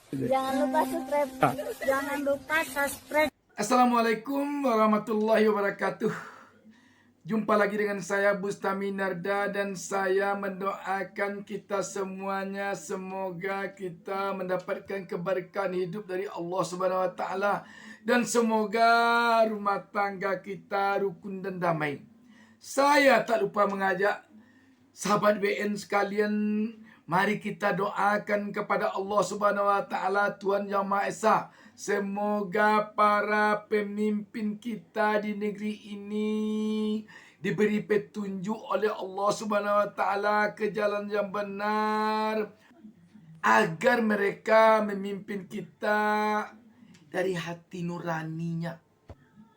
Jangan lupa subscribe. Jangan lupa subscribe. Assalamualaikum warahmatullahi wabarakatuh. Jumpa lagi dengan saya Bustami Narda, dan saya mendoakan kita semuanya semoga kita mendapatkan keberkahan hidup dari Allah Subhanahu wa taala, dan semoga rumah tangga kita rukun dan damai. Saya tak lupa mengajak sahabat BN sekalian, mari kita doakan kepada Allah Subhanahu wa taala, Tuhan Yang Maha Esa. Semoga para pemimpin kita di negeri ini diberi petunjuk oleh Allah Subhanahu wa taala ke jalan yang benar, agar mereka memimpin kita dari hati nuraninya.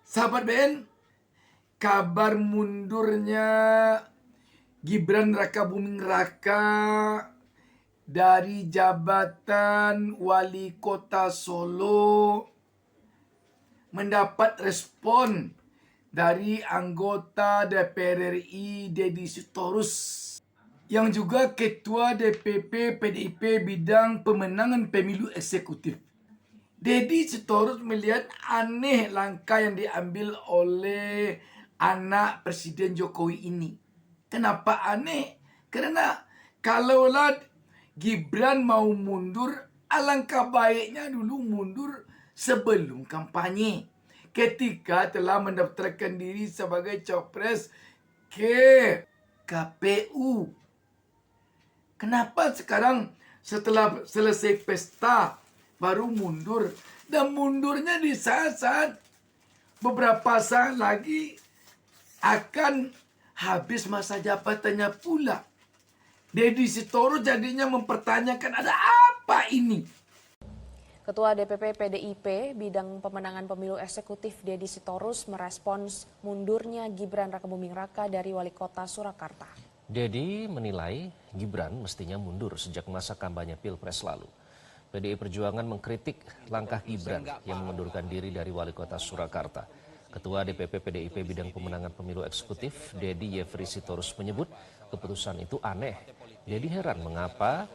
Sahabat BN, kabar mundurnya Gibran Rakabuming Raka dari jabatan wali kota Solo mendapat respon dari anggota DPR RI Deddy Sitorus, yang juga ketua DPP PDIP bidang pemenangan pemilu eksekutif. Deddy Sitorus melihat aneh langkah yang diambil oleh anak Presiden Jokowi ini. Kenapa aneh? Karena kalaulah Gibran mau mundur, alangkah baiknya dulu mundur sebelum kampanye, ketika telah mendaftarkan diri sebagai capres ke KPU. Kenapa sekarang setelah selesai pesta baru mundur? Dan mundurnya di saat-saat beberapa saat lagi akan habis masa jabatannya pula. Deddy Sitorus jadinya mempertanyakan, ada apa ini? Ketua DPP PDIP bidang pemenangan pemilu eksekutif Deddy Sitorus merespons mundurnya Gibran Rakabuming Raka dari wali kota Surakarta. Deddy menilai Gibran mestinya mundur sejak masa kampanye Pilpres lalu. PDI Perjuangan mengkritik langkah Gibran yang mengundurkan diri dari wali kota Surakarta. Ketua DPP PDIP bidang pemenangan pemilu eksekutif Deddy Yefri Sitorus menyebut keputusan itu aneh. Deddy heran mengapa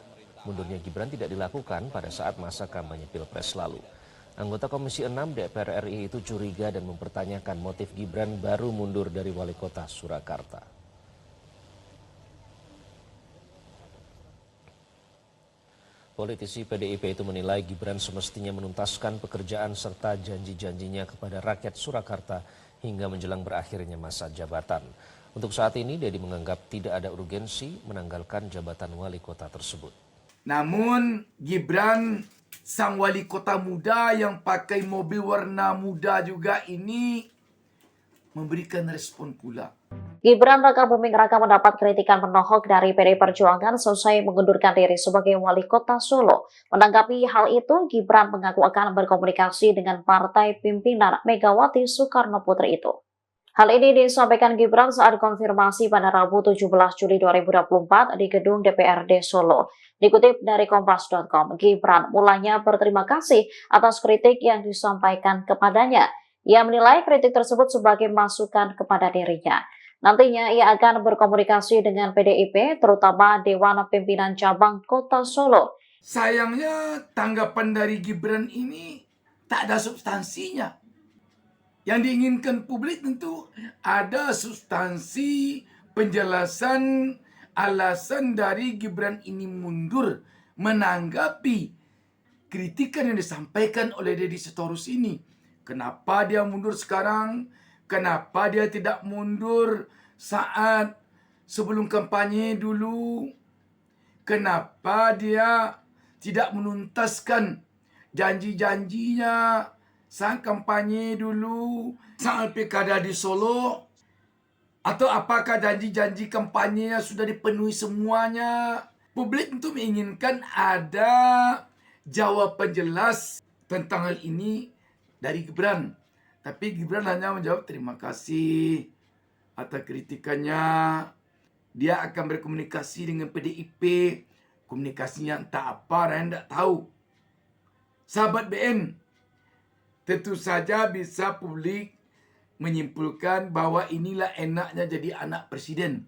mundurnya Gibran tidak dilakukan pada saat masa kampanye Pilpres lalu. Anggota Komisi 6 DPR RI itu curiga dan mempertanyakan motif Gibran baru mundur dari wali kota Surakarta. Politisi PDIP itu menilai Gibran semestinya menuntaskan pekerjaan serta janji-janjinya kepada rakyat Surakarta hingga menjelang berakhirnya masa jabatan. Untuk saat ini, Deddy menganggap tidak ada urgensi menanggalkan jabatan wali kota tersebut. Namun Gibran, sang wali kota muda yang pakai mobil warna muda juga ini, memberikan respon pula. Gibran Rakabuming Raka mendapat kritikan menohok dari PDI Perjuangan selesai mengundurkan diri sebagai wali kota Solo. Menanggapi hal itu, Gibran mengaku akan berkomunikasi dengan partai pimpinan Megawati Soekarno Putri itu. Hal ini disampaikan Gibran saat konfirmasi pada Rabu 17 Juli 2024 di gedung DPRD Solo. Dikutip dari Kompas.com, Gibran mulanya berterima kasih atas kritik yang disampaikan kepadanya. Ia menilai kritik tersebut sebagai masukan kepada dirinya. Nantinya ia akan berkomunikasi dengan PDIP, terutama Dewan Pimpinan Cabang Kota Solo. Sayangnya tanggapan dari Gibran ini tak ada substansinya. Yang diinginkan publik tentu ada substansi penjelasan alasan dari Gibran ini mundur menanggapi kritikan yang disampaikan oleh Deddy Sitorus ini. Kenapa dia mundur sekarang? Kenapa dia tidak mundur saat sebelum kampanye dulu? Kenapa dia tidak menuntaskan janji-janjinya saat kampanye dulu, saat pilkada di Solo? Atau apakah janji-janji kampanyenya sudah dipenuhi semuanya? Publik tentu menginginkan ada jawaban jelas tentang hal ini dari Gibran. Tapi Gibran hanya menjawab terima kasih atas kritikannya. Dia akan berkomunikasi dengan PDIP. Komunikasinya entah apa, saya tidak tahu. Sahabat BN, tentu saja bisa publik menyimpulkan bahwa inilah enaknya jadi anak presiden.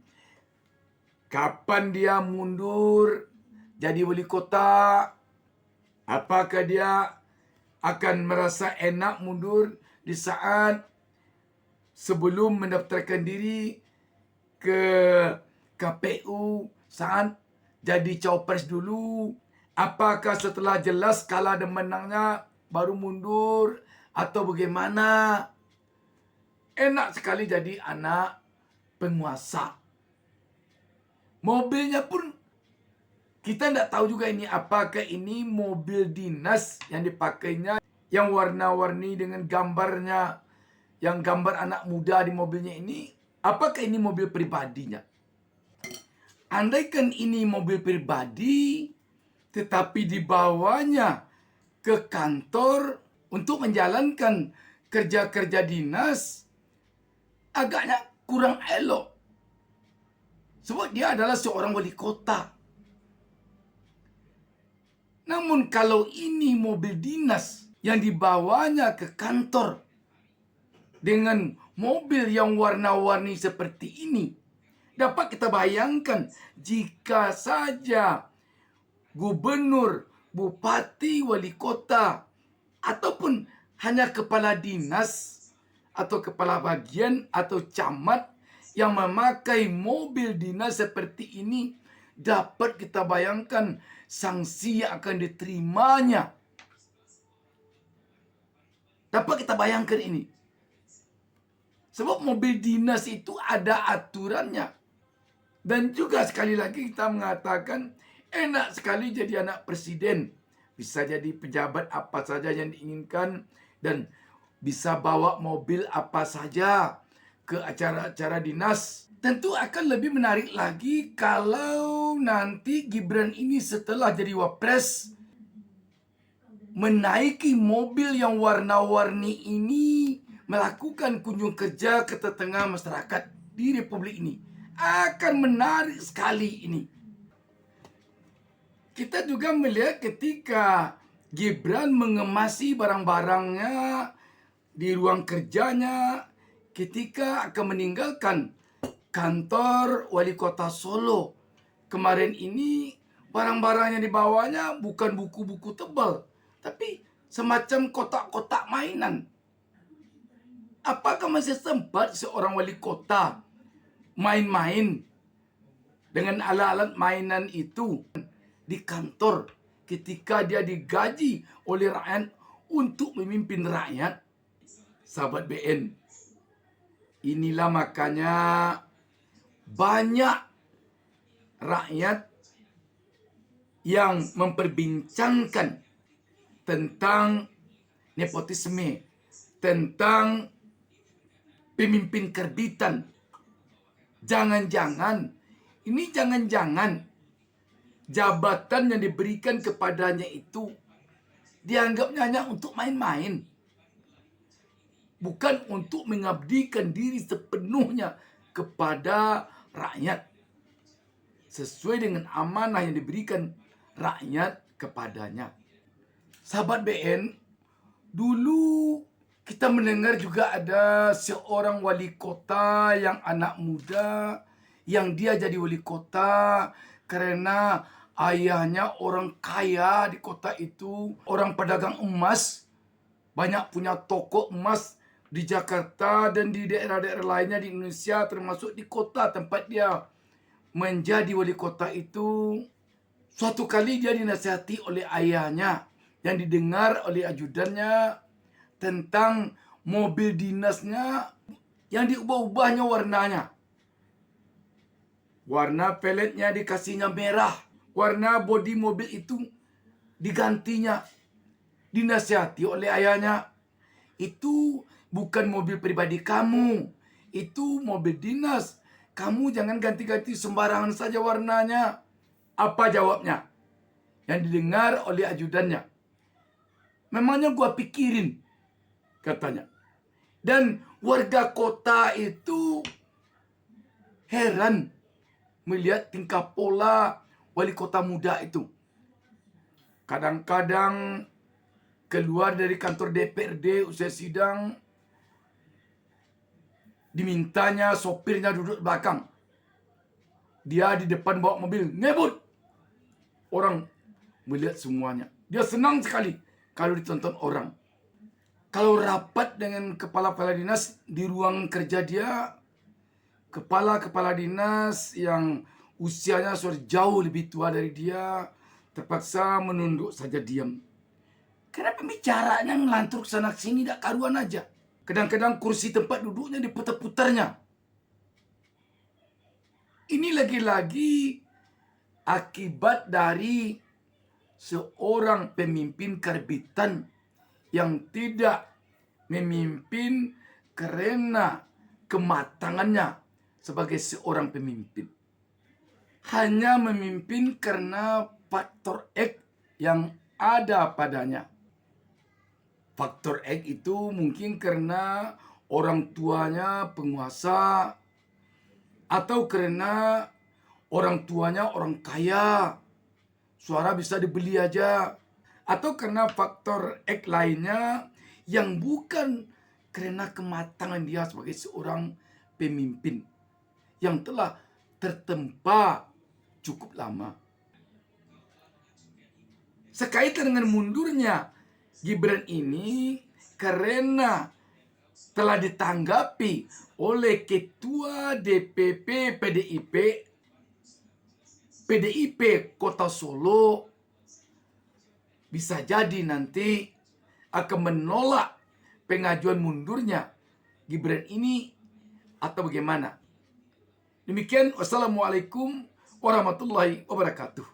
Kapan dia mundur jadi wali kota? Apakah dia akan merasa enak mundur di saat sebelum mendaftarkan diri ke KPU, saat jadi cawapres dulu? Apakah setelah jelas kalah dan menangnya baru mundur atau bagaimana? Enak sekali jadi anak penguasa. Mobilnya pun kita tidak tahu juga ini apakah ini mobil dinas yang dipakainya, yang warna-warni dengan gambarnya, yang gambar anak muda di mobilnya ini. Apakah ini mobil pribadinya? Andaikan ini mobil pribadi, tetapi dibawanya ke kantor untuk menjalankan kerja-kerja dinas, agaknya kurang elok. Sebab dia adalah seorang wali kota. Namun kalau ini mobil dinas yang dibawanya ke kantor dengan mobil yang warna-warni seperti ini, dapat kita bayangkan jika saja gubernur, bupati, wali kota, ataupun hanya kepala dinas atau kepala bagian atau camat yang memakai mobil dinas seperti ini, dapat kita bayangkan sanksi yang akan diterimanya. Dapat kita bayangkan ini. Sebab mobil dinas itu ada aturannya. Dan juga sekali lagi kita mengatakan enak sekali jadi anak presiden. Bisa jadi pejabat apa saja yang diinginkan dan bisa bawa mobil apa saja ke acara-acara dinas. Tentu akan lebih menarik lagi kalau nanti Gibran ini setelah jadi wapres menaiki mobil yang warna-warni ini, melakukan kunjung kerja ke tengah masyarakat di Republik ini. Akan menarik sekali ini. Kita juga melihat ketika Gibran mengemasi barang-barangnya di ruang kerjanya ketika akan meninggalkan kantor wali kota Solo. Kemarin ini barang-barang yang dibawanya bukan buku-buku tebal, tapi semacam kotak-kotak mainan. Apakah masih sempat seorang wali kota main-main dengan alat-alat mainan itu di kantor ketika dia digaji oleh rakyat untuk memimpin rakyat? Sahabat BN, inilah makanya banyak rakyat yang memperbincangkan tentang nepotisme, tentang pemimpin karbitan. Jangan-jangan jabatan yang diberikan kepadanya itu dianggapnya hanya untuk main-main. Bukan untuk mengabdikan diri sepenuhnya kepada rakyat. Sesuai dengan amanah yang diberikan rakyat kepadanya. Sahabat BN, dulu kita mendengar juga ada seorang wali kota yang anak muda, yang dia jadi wali kota karena ayahnya orang kaya di kota itu, orang pedagang emas, banyak punya toko emas di Jakarta dan di daerah-daerah lainnya di Indonesia, termasuk di kota tempat dia menjadi wali kota itu. Suatu kali dia dinasihati oleh ayahnya yang didengar oleh ajudannya tentang mobil dinasnya yang diubah-ubahnya warnanya. Warna peletnya dikasihnya merah, warna bodi mobil itu digantinya. Dinasihati oleh ayahnya, itu bukan mobil pribadi kamu, itu mobil dinas. Kamu jangan ganti-ganti sembarangan saja warnanya. Apa jawabnya? Yang didengar oleh ajudannya. Memangnya gua pikirin, katanya. Dan warga kota itu heran melihat tingkah pola wali kota muda itu. Kadang-kadang keluar dari kantor DPRD usai sidang, dimintanya sopirnya duduk belakang. Dia di depan bawa mobil, ngebut. Orang melihat semuanya. Dia senang sekali kalau ditonton orang. Kalau rapat dengan kepala-kepala dinas di ruang kerja dia, kepala-kepala dinas yang usianya sudah jauh lebih tua dari dia, terpaksa menunduk saja diam. Karena pembicaranya ngelantur sana sini tidak karuan aja. Kadang-kadang kursi tempat duduknya diputar-putarnya. Ini lagi-lagi akibat dari seorang pemimpin karbitan yang tidak memimpin karena kematangannya sebagai seorang pemimpin. Hanya memimpin karena faktor X yang ada padanya. Faktor X itu mungkin karena orang tuanya penguasa, atau karena orang tuanya orang kaya, suara bisa dibeli aja, atau karena faktor X lainnya yang bukan karena kematangan dia sebagai seorang pemimpin yang telah tertempa cukup lama. Sekaitan dengan mundurnya Gibran ini karena telah ditanggapi oleh Ketua DPP PDIP Kota Solo, bisa jadi nanti akan menolak pengajuan mundurnya Gibran ini atau bagaimana. Demikian, wassalamualaikum warahmatullahi wabarakatuh.